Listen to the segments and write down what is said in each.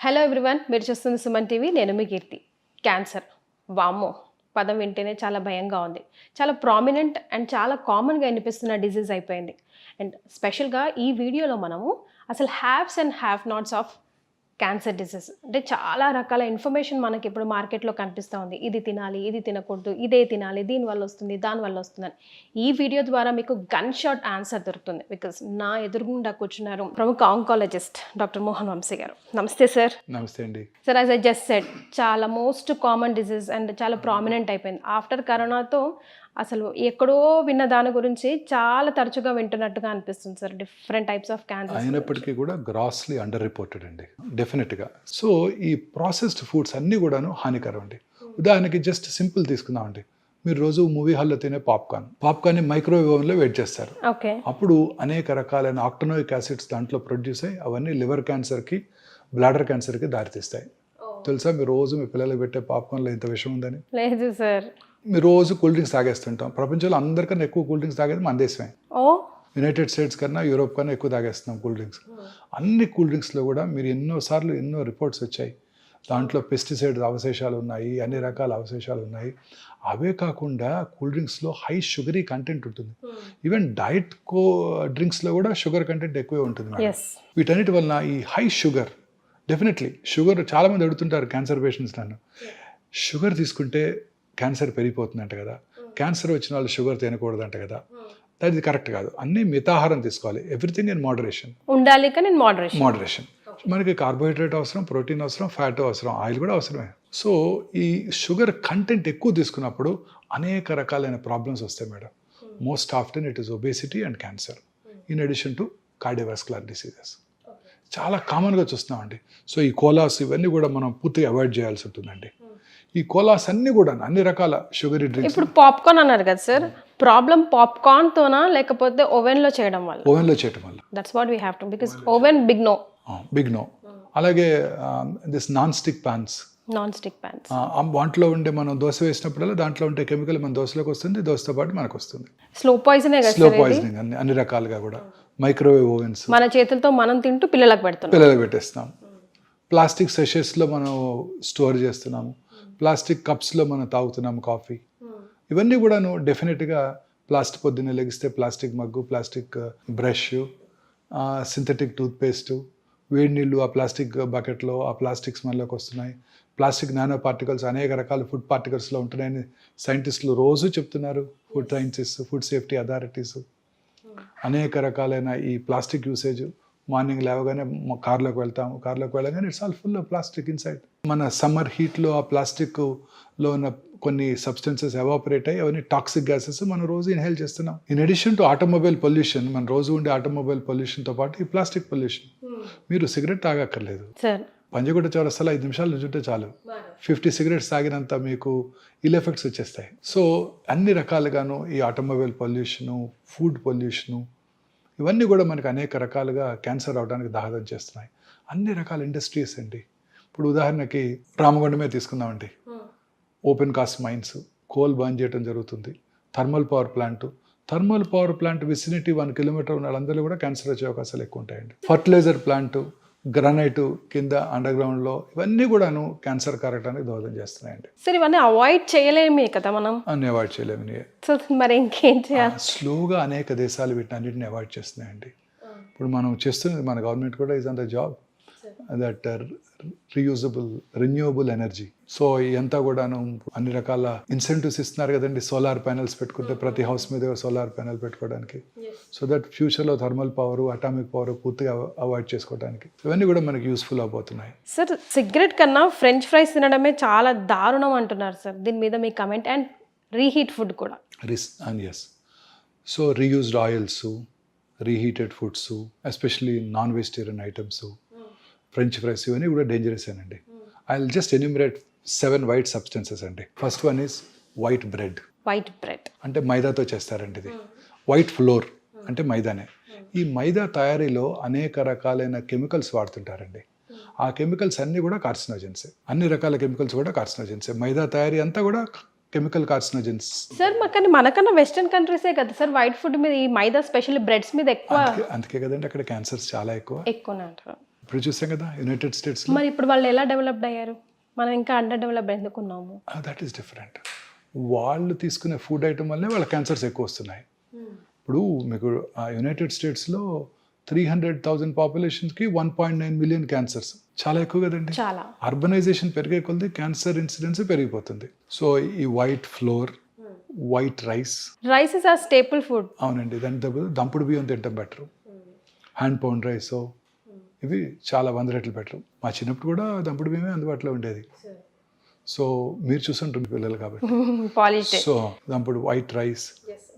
Hello everyone, మీరు చూస్తుంది Suman TV. నేను మీ కీర్తి. క్యాన్సర్, వామ్మో పదం వింటేనే చాలా భయంగా ఉంది. చాలా ప్రామినెంట్ అండ్ చాలా కామన్గా వినిపిస్తున్న డిజీజ్ అయిపోయింది. అండ్ స్పెషల్గా ఈ వీడియోలో మనము అసలు haves and have nots of cancer disease, అంటే చాలా రకాల ఇన్ఫర్మేషన్ మనకి ఇప్పుడు మార్కెట్లో కనిపిస్తూ ఉంది. ఇది తినాలి, ఇది తినకూడదు, ఇదే తినాలి, దీనివల్ల వస్తుంది, దానివల్ల వస్తుందని. ఈ వీడియో ద్వారా మీకు గన్ షాట్ ఆన్సర్ దొరుకుతుంది. బికాస్ నా ఎదురుగుండా కూర్చున్నారు ప్రముఖ ఆంకాలజిస్ట్ డాక్టర్ మోహన్ వంశీ గారు. నమస్తే సార్. నమస్తే అండి. Sir, as I just said, చాలా మోస్ట్ కామన్ డిసీజ్ అండ్ చాలా ప్రామినెంట్ అయిపోయింది. ఆఫ్టర్ కరోనాతో అసలు ఎక్కడో విన్న దాని గురించి చాలా తరచుగా వింటున్నట్టుగా అనిపిస్తుంది sir. Different types of cancer అయినప్పటికీ కూడా గ్రాస్లీ అండర్ రిపోర్టెడ్ అండి, డెఫినెట్గా. సో ఈ ప్రాసెస్డ్ ఫుడ్స్ అన్నీ కూడాను హానికరం అండి. ఉదాహరణకి జస్ట్ సింపుల్ తీసుకుందామండి. మీరు రోజు మూవీ హాల్లో తినే పాప్కార్న్ని మైక్రోవేవ్ ఓవెన్లో వెయిట్ చేస్తారు. ఓకే. అప్పుడు అనేక రకాలైన ఆక్టనోయిక్ యాసిడ్స్ దాంట్లో ప్రొడ్యూస్ అయ్యి అవన్నీ లివర్ క్యాన్సర్కి, బ్లాడర్ క్యాన్సర్కి దారితీస్తాయి. తెలుసా మీరు రోజు మీ పిల్లలకు పెట్టే పాప్కార్న్లో ఇంత విషయం ఉందని? లేదు సార్. మీరు రోజు కూల్ డ్రింక్స్ తాగేస్తుంటాం. ప్రపంచంలో అందరికన్నా ఎక్కువ కూల్ డ్రింక్స్ తాగేది మన దేశమే. యునైటెడ్ స్టేట్స్ కన్నా, యూరోప్ కన్నా ఎక్కువ తాగేస్తున్నాం కూల్ డ్రింక్స్. అన్ని కూల్ డ్రింక్స్లో కూడా మీరు ఎన్నో రిపోర్ట్స్ వచ్చాయి. దాంట్లో పెస్టిసైడ్స్ అవశేషాలు ఉన్నాయి, అన్ని రకాల అవశేషాలు ఉన్నాయి. అవే కాకుండా కూల్ డ్రింక్స్లో హై షుగరీ కంటెంట్ ఉంటుంది. ఈవెన్ డైట్ డ్రింక్స్లో కూడా షుగర్ కంటెంట్ ఎక్కువే ఉంటుంది. వీటన్నిటి వలన ఈ హై షుగర్, డెఫినెట్లీ షుగర్, చాలామంది అడుగుతుంటారు క్యాన్సర్ పేషెంట్స్ నన్ను, షుగర్ తీసుకుంటే క్యాన్సర్ పెరిగిపోతుందంట కదా, క్యాన్సర్ వచ్చిన వాళ్ళు షుగర్ తినకూడదంట కదా. అది కరెక్ట్ కాదు. అన్నీ మితాహారం తీసుకోవాలి. ఎవ్రీథింగ్ ఇన్ మోడరేషన్ ఉండాలి. కానీ మోడరేషన్. మనకి కార్బోహైడ్రేట్ అవసరం, ప్రోటీన్ అవసరం, ఫ్యాట్ అవసరం, ఆయిల్ కూడా అవసరమే. సో ఈ షుగర్ కంటెంట్ ఎక్కువ తీసుకున్నప్పుడు అనేక రకాలైన ప్రాబ్లమ్స్ వస్తాయి madam. Most often it is obesity and cancer, in addition to cardiovascular diseases. చాలా కామన్గా చూస్తున్నామండి. సో ఈ కోలాస్ ఇవన్నీ కూడా మనం పూర్తిగా అవాయిడ్ చేయాల్సి ఉంటుందండి. ఈ కోలాస్ అన్ని కూడా అన్ని రకాల షుగరీ డ్రింక్స్. ఇప్పుడు పాప్కార్న్ అన్నారు కదా సార్, ప్రాబ్లం పాప్కార్న్ తోనా లేకపోతే ఓవెన్ లో చేయడం వల్ల? ఓవెన్లో చేయడం వల్ల. That's what we have to, because oven big no. అలాగే దిస్ నాన్ స్టిక్ ప్యాన్స్, వాటిలో ఉండే మనం దోశ వేసినప్పుడల్లా దాంట్లో ఉండే కెమికల్ మన దోశలోకి వస్తుంది, దోశతో పాటు మనకు వస్తుంది. స్లో పాయిజనింగ్ అన్ని రకాలుగా కూడా. మైక్రోవేవ్ ఓవెన్స్ మన చేతులతో మనం తింటూ పిల్లలకు పెట్టేస్తున్నాం. ప్లాస్టిక్ సెషెస్లో మనం స్టోర్ చేస్తున్నాము. ప్లాస్టిక్ కప్స్లో మనం తాగుతున్నాము కాఫీ. ఇవన్నీ కూడాను డెఫినెట్గా ప్లాస్టిక్, పొద్దున్నే లెగిస్తే plastic mug, plastic brush, synthetic toothpaste, వేడి నీళ్ళు ఆ ప్లాస్టిక్ బకెట్లో, ఆ ప్లాస్టిక్ స్మెల్లోకి వస్తున్నాయి. ప్లాస్టిక్ నానో పార్టికల్స్ అనేక రకాల ఫుడ్ పార్టికల్స్లో ఉంటున్నాయని సైంటిస్టులు రోజు చెప్తున్నారు. Food scientist, food safety authorities అనేక రకాలైన ఈ ప్లాస్టిక్ యూసేజ్. మార్నింగ్ లేవగానే కార్లోకి వెళ్ళగానే it's all full of plastic inside. మన సమ్మర్ హీట్లో ఆ ప్లాస్టిక్లో ఉన్న కొన్ని సబ్స్టెన్సెస్ ఎవాపరేట్ అయ్యి అవన్నీ టాక్సిక్ గ్యాసెస్ మనం రోజు ఇన్హేల్ చేస్తున్నాం. In addition to automobile pollution, మన రోజు ఉండే ఆటోమొబైల్ పొల్యూషన్తో పాటు ఈ ప్లాస్టిక్ పొల్యూషన్. మీరు సిగరెట్ తాగక్కర్లేదు. పంజగుట్ట చౌరస్తాలో 5 నిమిషాలు నుంచుంటే చాలు 50 సిగరెట్స్ తాగినంత మీకు ఇల్ ఎఫెక్ట్స్ వచ్చేస్తాయి. సో అన్ని రకాలుగాను ఈ ఆటోమొబైల్ పొల్యూషను, ఫుడ్ పొల్యూషను, ఇవన్నీ కూడా మనకు అనేక రకాలుగా క్యాన్సర్ అవడానికి దోహదం చేస్తున్నాయి. అన్ని రకాల ఇండస్ట్రీస్ అండి. ఇప్పుడు ఉదాహరణకి రామగుండమే తీసుకుందామండి. Open cast mines, coal burn చేయడం జరుగుతుంది. Thermal power plant vicinity 1 kilometre ఉన్న వాళ్ళందరూ కూడా క్యాన్సర్ వచ్చే అవకాశాలు ఎక్కువ ఉంటాయండి. ఫర్టిలైజర్ ప్లాంట్, గ్రానైట్ కింద అండర్ గ్రౌండ్లో, ఇవన్నీ కూడాను క్యాన్సర్ కారటానికి దోహదం చేస్తున్నాయండి. సరే, ఇవన్నీ అవాయిడ్ చేయలేమే కదా మనం? అన్ని అవాయిడ్ చేయలేము. మరి ఇంకేం చేయాలి? స్లోగా అనేక దేశాలు వీటిని అన్నింటిని అవాయిడ్ చేస్తున్నాయండి. ఇప్పుడు మనం చేస్తున్నది, మన గవర్నమెంట్ కూడా is on the job that renewable energy. So ఇదంతా కూడాను అన్ని రకాల ఇన్సెంటివ్స్ ఇస్తున్నారు కదండి. సోలార్ ప్యానెల్స్ పెట్టుకుంటే ప్రతి హౌస్ మీద సోలార్ ప్యానెల్ పెట్టుకోవడానికి, సో దట్ ఫ్యూచర్లో థర్మల్ పవర్, అటామిక్ పవర్ పూర్తిగా అవాయిడ్ చేసుకోవడానికి, ఇవన్నీ కూడా మనకి యూస్ఫుల్ అవబోతున్నాయి. సార్, సిగరెట్ కన్నా ఫ్రెంచ్ ఫ్రైస్ తినడమే చాలా దారుణం అంటున్నారు సార్. దీని మీద మీ కమెంట్? అండ్ రీహీట్ ఫుడ్ కూడా. Yes. So reused oils, reheated foods, especially non vegetarian items, French fries, ఇవన్నీ కూడా డేంజరస్ అండి. I will just enumerate 7 white substances అండి. First one is white bread అంటే మైదాతో చేస్తారండి. ఇది వైట్ ఫ్లోర్ అంటే మైదానే. ఈ మైదా తయారీలో అనేక రకాలైన కెమికల్స్ వాడుతుంటారండి. ఆ కెమికల్స్ అన్నీ కూడా కార్సినోజెన్సే. అన్ని రకాల కెమికల్స్ కూడా కార్సినోజెన్సే. మైదా తయారీ అంతా కూడా కెమికల్ కార్సినోజెన్స్. సార్, మనకన్నా వెస్టర్న్ కంట్రీసే కదా సార్ వైట్ ఫుడ్ మీద, ఈ మైదా స్పెషల్లీ బ్రెడ్స్ మీద ఎక్కువ. అందుకే కదండి అక్కడ క్యాన్సర్స్ చాలా ఎక్కువ. అంటారు. ఇప్పుడు చూసాం కదా యునైటెడ్ స్టేట్స్లో, మరి ఇప్పుడు వాళ్ళు ఎలా డెవలప్డ్ అయ్యారు? మనం ఇంకా అండర్ డెవలప్డ్ ఎందుకున్నాము? That is different. వాళ్ళు తీసుకునే ఫుడ్ ఐటమ్ వల్లే వాళ్ళ క్యాన్సర్స్ ఎక్కువ వస్తున్నాయి. ఇప్పుడు మీకు యునైటెడ్ స్టేట్స్లో 300,000 పాపులేషన్కి 1.9 మిలియన్ క్యాన్సర్స్, చాలా ఎక్కువ కదండి. చాలా. అర్బనైజేషన్ పెరిగే కొద్దీ క్యాన్సర్ ఇన్సిడెన్స్ పెరిగిపోతుంది. సో ఈ white flour, white rice, rice is ఆ స్టేపుల్ ఫుడ్. అవునండి, దాని దంపుడు బియ్యం తింటాం బెటర్. హ్యాండ్ పౌండ్ రైస్ ఇవి చాలా 100 రెట్లు బెటర్. మా చిన్నప్పుడు కూడా దంపుడు బియ్యమే అందుబాటులో ఉండేది. సో మీరు చూసుంటుంది పిల్లలు కాబట్టి. పాలిష్డ్. సో దంపుడు white rice,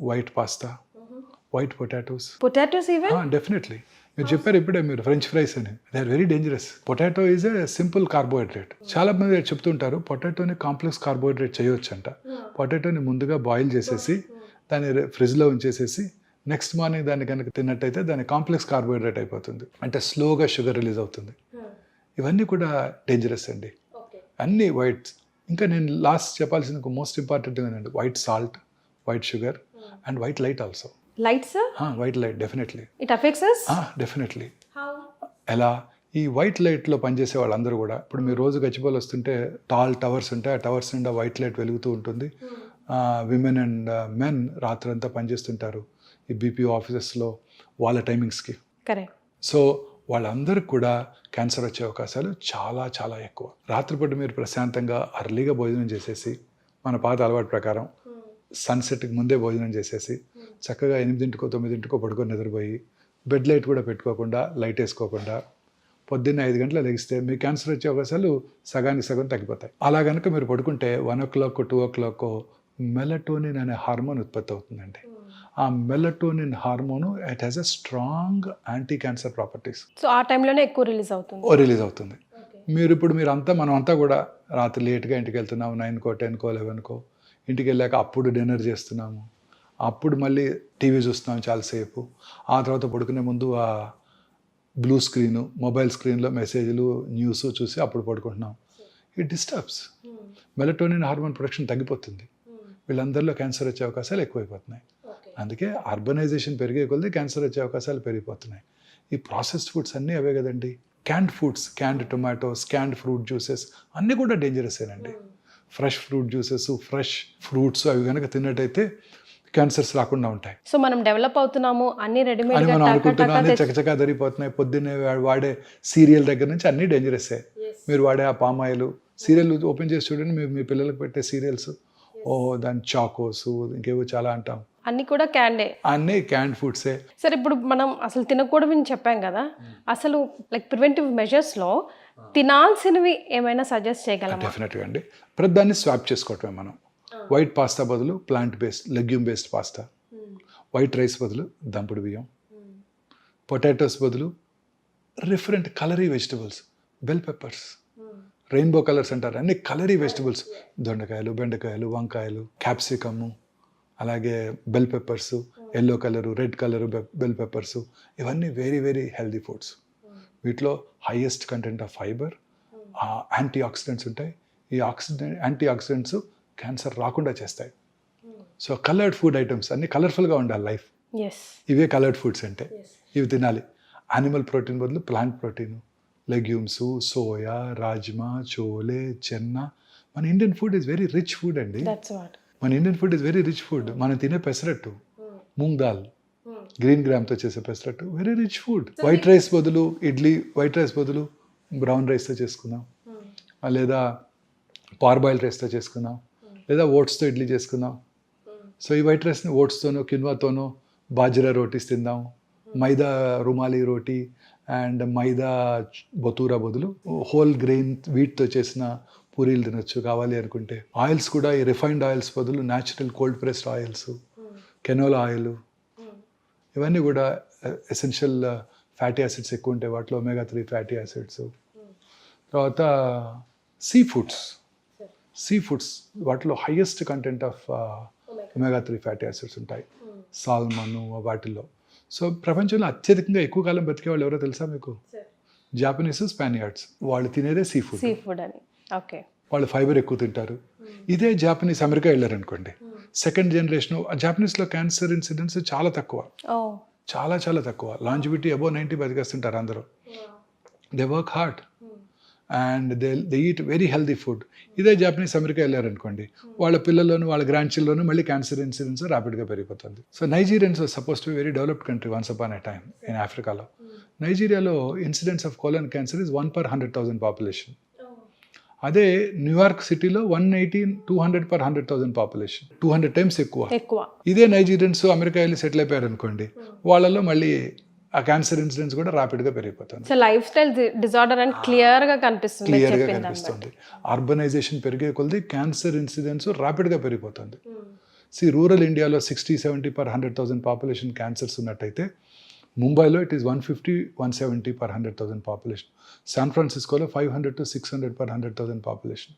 white pasta, white potatoes. Potatoes even? Definitely. మీరు చెప్పారు ఇప్పుడే మీరు ఫ్రెంచ్ ఫ్రైస్ అని, they are very dangerous. Potato is a simple carbohydrate. చాలా మంది చెప్తుంటారు పొటాటోని కాంప్లెక్స్ కార్బోహైడ్రేట్ చేయొచ్చు అంట. పొటాటోని ముందుగా బాయిల్ చేసేసి దాన్ని ఫ్రిడ్జ్లో ఉంచేసేసి నెక్స్ట్ మార్నింగ్ దాన్ని కనుక తిన్నట్టయితే దాని కాంప్లెక్స్ కార్బోహైడ్రేట్ అయిపోతుంది, అంటే స్లోగా షుగర్ రిలీజ్ అవుతుంది. ఇవన్నీ కూడా డేంజరస్ అండి, అన్నీ వైట్. ఇంకా నేను లాస్ట్ చెప్పాల్సిన మోస్ట్ ఇంపార్టెంట్ ఏంటంటే white salt, white sugar and white light also. Lights? White light definitely. It affects us? Definitely. How? ఎలా? ఈ వైట్ లైట్లో పనిచేసే వాళ్ళందరూ కూడా, ఇప్పుడు మీరు రోజు గచ్చిబౌలి వస్తుంటే టాల్ టవర్స్ ఉంటాయి, ఆ టవర్స్ నిండా వైట్ లైట్ వెలుగుతూ ఉంటుంది. విమెన్ అండ్ మెన్ రాత్రంతా పనిచేస్తుంటారు ఈ బీపీఓ ఆఫీసెస్లో వాళ్ళ టైమింగ్స్కి. కరెక్ట్. సో వాళ్ళందరికీ కూడా క్యాన్సర్ వచ్చే అవకాశాలు చాలా చాలా ఎక్కువ. రాత్రిపూట మీరు ప్రశాంతంగా అర్లీగా భోజనం చేసేసి, మన పాత అలవాటు ప్రకారం సన్సెట్కి ముందే భోజనం చేసేసి చక్కగా 8కో 9కో పడుకొని నిద్రపోయి బెడ్ లైట్ కూడా పెట్టుకోకుండా, లైట్ వేసుకోకుండా పొద్దున్న 5 గంటల లెగిస్తే మీ క్యాన్సర్ వచ్చే అవకాశాలు సగానికి సగం తగ్గిపోతాయి. అలా కనుక మీరు పడుకుంటే 1 o'clock 2 o'clock మెలటోనిన్ అనే హార్మోన్ ఉత్పత్తి అవుతుందండి. ఆ melatonin hormone it has a strong anti cancer properties. So ఆ టైంలోనే ఎక్కువ రిలీజ్ అవుతుంది. మీరంతా మనమంతా కూడా రాత్రి లేట్గా ఇంటికి వెళ్తున్నాము, 9కో 10కో 11కో. ఇంటికి వెళ్ళాక అప్పుడు డిన్నర్ చేస్తున్నాము, అప్పుడు మళ్ళీ టీవీ చూస్తున్నాము చాలాసేపు. ఆ తర్వాత పడుకునే ముందు ఆ బ్లూ స్క్రీను, మొబైల్ స్క్రీన్లో మెసేజ్లు, న్యూస్ చూసి అప్పుడు పడుకుంటున్నాం. It disturbs, melatonin hormone production తగ్గిపోతుంది. వీళ్ళందరిలో క్యాన్సర్ వచ్చే అవకాశాలు ఎక్కువైపోతున్నాయి. అందుకే అర్బనైజేషన్ పెరిగే కొద్దీ క్యాన్సర్ వచ్చే అవకాశాలు పెరిగిపోతున్నాయి. ఈ ప్రాసెస్డ్ ఫుడ్స్ అన్నీ అవే కదండి. Canned foods, canned tomatoes, canned fruit juices అన్నీ కూడా డేంజరసేనండి. Fresh fruit juices, fresh fruits అవి కనుక తిన్నట్టయితే క్యాన్సర్స్ రాకుండా ఉంటాయి. సో మనం డెవలప్ అవుతున్నాము, అన్ని రెడీమేడ్ అని మనం అనుకుంటున్నాం, అన్ని చకచకా జరిగిపోతున్నాయి. పొద్దున్నే వాడే సీరియల్ దగ్గర నుంచి అన్నీ డేంజరసే. మీరు వాడే ఆ పామాయిల్ సీరియల్ ఓపెన్ చేసి చూడండి, మీ పిల్లలకు పెట్టే సీరియల్స్, దాని చాకోస్ ఇంకేవో చాలా అంటాం, అన్ని కూడా క్యాండే, అన్నీ క్యాండ్ ఫుడ్సే. సరే ఇప్పుడు మనం అసలు తినకూడదని చెప్పాం కదా, అసలు లైక్ ప్రివెంటివ్ మెజర్స్లో తినాల్సినవి ఏమైనా సజెస్ట్ చేయగలమా? డెఫినెట్గా అండి. ప్రతిదాన్ని స్వాప్ చేసుకోవటమే మనం. వైట్ పాస్తా బదులు plant based legume based pasta, white rice బదులు దంపుడు బియ్యం, పొటాటోస్ బదులు డిఫరెంట్ కలరీ vegetables, bell peppers, rainbow colours అంటారు, అన్ని కలరీ వెజిటబుల్స్, దొండకాయలు, బెండకాయలు, వంకాయలు, క్యాప్సికము, అలాగే bell peppers, yellow colour, red colour bell peppers, ఇవన్నీ వెరీ వెరీ హెల్దీ ఫుడ్స్. వీటిలో highest content of fibre, anti oxidants ఉంటాయి. ఈ యాంటీ ఆక్సిడెంట్స్ క్యాన్సర్ రాకుండా చేస్తాయి. సో కలర్డ్ ఫుడ్ ఐటమ్స్ అన్నీ కలర్ఫుల్గా ఉండాలి లైఫ్. ఇవే కలర్డ్ ఫుడ్స్ అంటే ఇవి తినాలి. యానిమల్ ప్రోటీన్ బదులు plant protein, legumes, soya, rajma, chole, chana. మన Indian food is very rich food అండి. మన Indian food is very rich food. మనం తినే పెసరట్టు, మూంగ్ దాల్, గ్రీన్ గ్రామ్తో చేసే pesarattu, very rich food. White rice బదులు ఇడ్లీ, వైట్ రైస్ బదులు బ్రౌన్ రైస్తో చేసుకుందాం, లేదా పార్బాయిల్ రైస్తో చేసుకుందాం, లేదా ఓట్స్తో ఇడ్లీ చేసుకుందాం. సో ఈ వైట్ రైస్ని ఓట్స్తోనో కిన్వాతోనో బాజ్రా రోటీస్ తిందాం. మైదా రుమాలి రోటీ అండ్ మైదా బతూరా బదులు హోల్ గ్రెయిన్ వీట్తో చేసిన పూరీలు తినొచ్చు కావాలి అనుకుంటే. ఆయిల్స్ కూడా ఈ రిఫైన్డ్ ఆయిల్స్ బదులు natural cold pressed oils, canola oil, ఇవన్నీ కూడా ఎసెన్షియల్ ఫ్యాటీ యాసిడ్స్ ఎక్కువ ఉంటాయి వాటిలో, omega 3 ఫ్యాటీ యాసిడ్స్. తర్వాత సీ ఫుడ్స్ వాటిలో highest content of omega 3 fatty acids ఉంటాయి, సాల్మన్ వాటిల్లో. సో ప్రపంచంలో అత్యధికంగా ఎక్కువ కాలం బతికే వాళ్ళు ఎవరో తెలుసా మీకు? జాపనీస్, స్పానియార్డ్స్. వాళ్ళు తినేదే సీ ఫుడ్ అని. ఓకే, వాళ్ళు ఫైబర్ ఎక్కువ తింటారు. ఇదే జాపనీస్ అమెరికా వెళ్ళారనుకోండి, సెకండ్ జనరేషన్ జాపనీస్లో క్యాన్సర్ ఇన్సిడెన్స్ చాలా తక్కువ, చాలా చాలా తక్కువ. లాంజివిటీ అబౌవ్ 90 బతికేస్తుంటారు అందరూ. They work hard and they eat very healthy food. ఇదే జాపనీస్ అమెరికా వెళ్ళారనుకోండి, వాళ్ళ పిల్లల్లోనూ వాళ్ళ గ్రాండ్ చిల్డ్రన్ మళ్ళీ క్యాన్సర్ ఇన్సిడెన్స్ ర్యాపిడ్గా పెరిగిపోతుంది. So Nigerians suppose to very developed country once upon a time in ఆఫ్రికాలో. నైజీరియాలో incidence of colon cancer is 1/100,000 population. అదే న్యూయార్క్ సిటీలో 200/100,000 పాపులేషన్, 200 టైమ్స్ ఎక్కువ. ఇదే నైజీరియన్స్ అమెరికా వెళ్ళి సెటిల్ అయిపోయారు అనుకోండి, వాళ్ళలో మళ్ళీ ఆ క్యాన్సర్ ఇన్సిడెన్స్ కూడా ర్యాపిడ్గా పెరిగిపోతుంది. సో లైఫ్ స్టైల్ డిజార్డర్ అని క్లియర్గా కనిపిస్తుంది. అర్బనైజేషన్ పెరిగే కొలది క్యాన్సర్ ఇన్సిడెన్స్ ర్యాపిడ్గా పెరిగిపోతుంది. రూరల్ ఇండియాలో 60-70/100,000 పాపులేషన్ క్యాన్సర్స్ ఉన్నట్టయితే ముంబైలో ఇట్ ఈస్ 150-170/100,000 పాపులేషన్. శాన్ ఫ్రాన్సిస్కోలో 500-600/100,000 పాపులేషన్.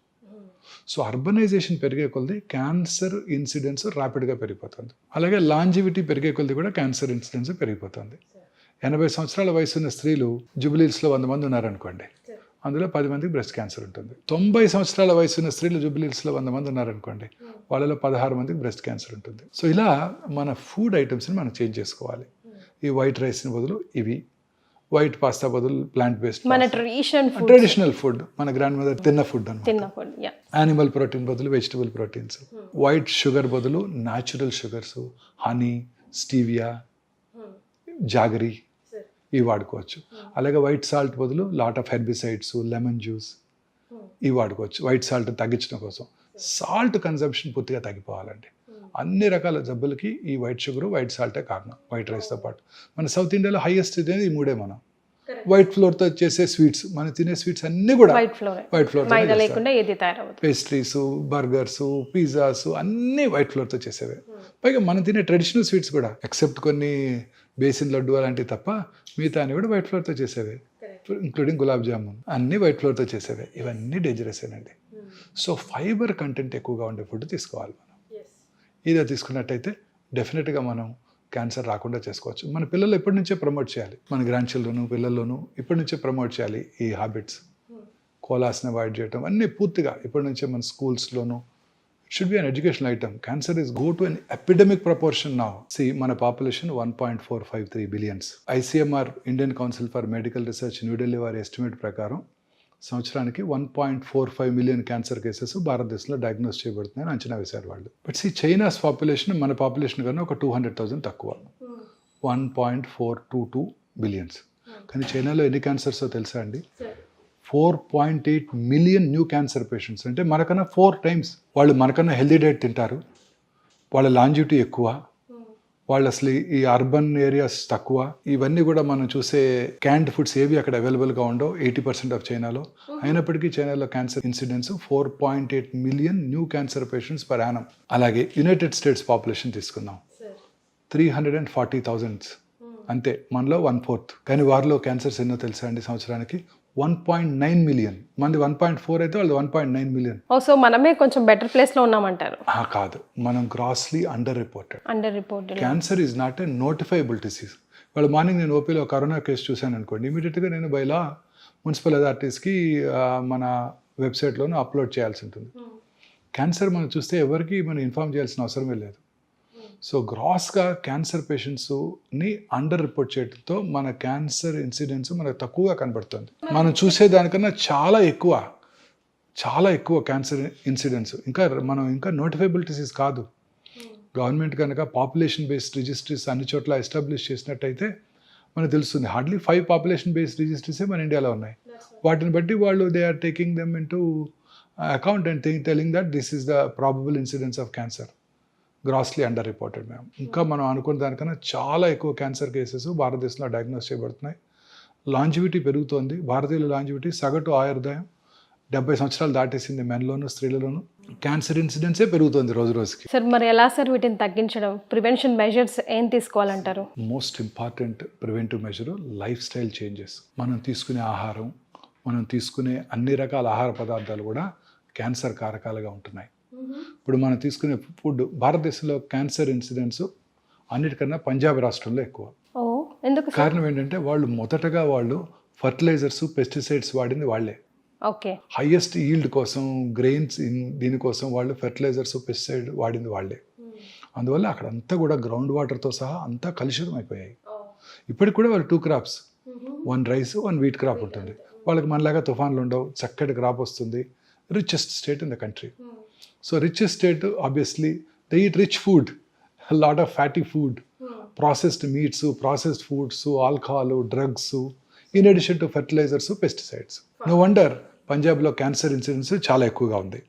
సో అర్బనైజేషన్ పెరిగే కొలది క్యాన్సర్ ఇన్సిడెన్స్ ర్యాపిడ్గా పెరిగిపోతుంది. అలాగే లాంజివిటీ పెరిగే కొలది కూడా క్యాన్సర్ ఇన్సిడెన్స్ పెరిగిపోతుంది. 80 సంవత్సరాల వయసు ఉన్న స్త్రీలు జూబిలీస్లో 100 మంది ఉన్నారనుకోండి, అందులో 10 మందికి బ్రెస్ట్ క్యాన్సర్ ఉంటుంది. 90 సంవత్సరాల వయసు ఉన్న స్త్రీలు జూబిలీస్లో 100 మంది ఉన్నారనుకోండి, వాళ్ళలో 16 మందికి బ్రెస్ట్ క్యాన్సర్ ఉంటుంది. సో ఇలా మన ఫుడ్ ఐటమ్స్ని మనం చేంజ్ చేసుకోవాలి. ఈ వైట్ రైస్ని బదులు ఇవి, వైట్ పాస్తా బదులు ప్లాంట్ బేస్డ్, మన ట్రెడిషనల్ ఫుడ్, మన గ్రాండ్ మదర్ తిన్న ఫుడ్ అన్నమాట. యానిమల్ ప్రోటీన్ బదులు వెజిటబుల్ ప్రోటీన్స్, వైట్ షుగర్ బదులు natural sugars, honey, stevia, jaggery ఇవి వాడుకోవచ్చు. అలాగే వైట్ సాల్ట్ బదులు lot of herbicides, lemon juice ఇవి వాడుకోవచ్చు వైట్ సాల్ట్ తగ్గించడం కోసం. సాల్ట్ కన్సంప్షన్ పూర్తిగా తగ్గిపోవాలండి. అన్ని రకాల జబ్బులకి ఈ వైట్ షుగర్, వైట్ సాల్టే కారణం, వైట్ రైస్తో పాటు. మన సౌత్ ఇండియాలో హైయెస్ట్ అనేది ఈ మూడే. మనం వైట్ ఫ్లోర్తో చేసే స్వీట్స్, మనం తినే స్వీట్స్ అన్నీ కూడా white flour, pastries, burgers, pizzas అన్నీ వైట్ ఫ్లోర్తో చేసేవే. పైగా మనం తినే ట్రెడిషనల్ స్వీట్స్ కూడా ఎక్సెప్ట్ కొన్ని బేసిన్ లడ్డు అలాంటివి తప్ప మిగతా అన్ని కూడా వైట్ ఫ్లోర్తో చేసేవే, ఇంక్లూడింగ్ గులాబ్ జామున్ అన్నీ వైట్ ఫ్లోర్తో చేసేవే. ఇవన్నీ డేంజరసేనండి. సో ఫైబర్ కంటెంట్ ఎక్కువగా ఉండే ఫుడ్ తీసుకోవాలి మనం. ఇదే తీసుకున్నట్టయితే డెఫినెట్గా మనం క్యాన్సర్ రాకుండా చేసుకోవచ్చు. మన పిల్లలు ఎప్పటి నుంచే ప్రమోట్ చేయాలి, మన గ్రాండ్ చిల్డ్రన్ పిల్లల్లోనూ ఇప్పటి నుంచే ప్రమోట్ చేయాలి ఈ హ్యాబిట్స్. కోలాస్ని అవాయిడ్ చేయటం అన్నీ పూర్తిగా ఇప్పటి నుంచే మన స్కూల్స్లోనూ. It should be an educational item. Cancer is go to an epidemic proportion now. See, మన population 1.453 billions. ICMR, Indian Council for Medical Research, New Delhi వారి ఎస్టిమేట్ ప్రకారం సంవత్సరానికి 1.45 మిలియన్ క్యాన్సర్ కేసెస్ భారతదేశంలో డయాగ్నోస్ చేయబడుతున్నాయని అంచనా వేశారు వాళ్ళు. బట్ చైనాస్ పాపులేషన్ మన population కన్నా ఒక 200,000 తక్కువ, 1.422 బిలియన్స్. కానీ చైనాలో ఎన్ని క్యాన్సర్స్ తెలుసా అండి? 4.8 మిలియన్ న్యూ క్యాన్సర్ పేషెంట్స్. అంటే మనకన్నా 4 టైమ్స్. వాళ్ళు మనకన్నా హెల్దీ డైట్ తింటారు, వాళ్ళ లాంజివిటీ ఎక్కువ, వాళ్ళు అసలు ఈ అర్బన్ ఏరియాస్ తక్కువ. ఇవన్నీ కూడా మనం చూసే క్యాండ్ ఫుడ్స్ ఏవి అక్కడ అవైలబుల్గా ఉండవు 80% ఆఫ్ చైనాలో. అయినప్పటికీ చైనాలో cancer incidence 4.8 million new cancer patients per annum. అలాగే యునైటెడ్ స్టేట్స్ పాపులేషన్ తీసుకుందాం, 340,000 అంతే, మనలో 1/4. కానీ వారిలో క్యాన్సర్స్ ఎన్నో తెలుసా అండి? సంవత్సరానికి 1.9 మిలియన్. మంది 1.4 అయితే వాళ్ళు 1.9 మిలియన్. సో మనమే కొంచెం బెటర్ ప్లేస్ లో ఉన్నామంటారు? కాదు, మనం grossly under reported. Cancer is not a notifiable disease. వాళ్ళు మార్నింగ్ నేను ఓపీలో కరోనా కేసు చూశాను అనుకోండి, ఇమీడియట్గా నేను బైలా మున్సిపల్ అథారిటీస్కి మన వెబ్సైట్లోనూ అప్లోడ్ చేయాల్సి ఉంటుంది. క్యాన్సర్ మనం చూస్తే ఎవరికి మనం ఇన్ఫార్మ్ చేయాల్సిన అవసరమే లేదు. సో గ్రాస్గా క్యాన్సర్ పేషెంట్స్ని అండర్ రిపోర్ట్ చేయడంతో మన క్యాన్సర్ ఇన్సిడెన్స్ మనకు తక్కువగా కనబడుతుంది. మనం చూసేదానికన్నా చాలా ఎక్కువ క్యాన్సర్ ఇన్సిడెన్స్. మనం ఇంకా నోటిఫైబుల్ డిసీజ్ కాదు. గవర్నమెంట్ కనుక పాపులేషన్ బేస్డ్ రిజిస్ట్రీస్ అన్ని చోట్ల ఎస్టాబ్లిష్ చేసినట్టయితే మనకు తెలుస్తుంది. హార్డ్లీ 5 పాపులేషన్ బేస్డ్ రిజిస్ట్రీసే మన ఇండియాలో ఉన్నాయి. వాటిని బట్టి వాళ్ళు they are taking them in to account and telling that this is the probable incidence of cancer. Grossly under reported ma'am. ఇంకా మనం అనుకున్న దానికన్నా చాలా ఎక్కువ క్యాన్సర్ కేసెస్ భారతదేశంలో డయాగ్నోస్ చేయబడుతున్నాయి. లాంజివిటీ పెరుగుతోంది. భారతీయుల లాంజివిటీ సగటు ఆయుర్దాయం 70 సంవత్సరాలు దాటేసింది మెన్లోను స్త్రీలలోను. క్యాన్సర్ ఇన్సిడెన్సే పెరుగుతుంది రోజు రోజుకి. సార్ మరి ఎలా సార్ వీటిని తగ్గించడం? ప్రివెన్షన్ మెజర్స్ ఏం తీసుకోవాలంటారు? Most important preventive measure life style changes. మనం తీసుకునే ఆహారం, మనం తీసుకునే అన్ని రకాల ఆహార పదార్థాలు కూడా క్యాన్సర్ కారకాలుగా ఉంటున్నాయి. ఇప్పుడు మనం తీసుకునే ఫుడ్, భారతదేశంలో క్యాన్సర్ ఇన్సిడెన్స్ అన్నిటికన్నా పంజాబ్ రాష్ట్రంలో ఎక్కువ. కారణం ఏంటంటే మొదటగా వాళ్ళు ఫర్టిలైజర్స్, పెస్టిసైడ్స్ వాడింది వాళ్ళే. హైయెస్ట్ ఈల్డ్ కోసం, గ్రెయిన్స్ దీనికోసం వాళ్ళు ఫెర్టిలైజర్స్, పెస్టిసైడ్ వాడింది వాళ్ళే. అందువల్ల అక్కడంతా కూడా గ్రౌండ్ వాటర్తో సహా అంతా కలుషితం అయిపోయాయి. ఇప్పటికి కూడా వాళ్ళు 2 crops 1 రైస్ 1 వీట్ క్రాప్ ఉంటుంది. వాళ్ళకి మనలాగా తుఫాన్లు ఉండవు, చక్కటి క్రాప్ వస్తుంది. Richest state in the country. So richest state obviously they eat rich food, lot of fatty food, processed meats, processed foods, alcohol, drugs, in addition to fertilizers, pesticides. No wonder పంజాబ్లో cancer incidence చాలా ఎక్కువగా ఉంది.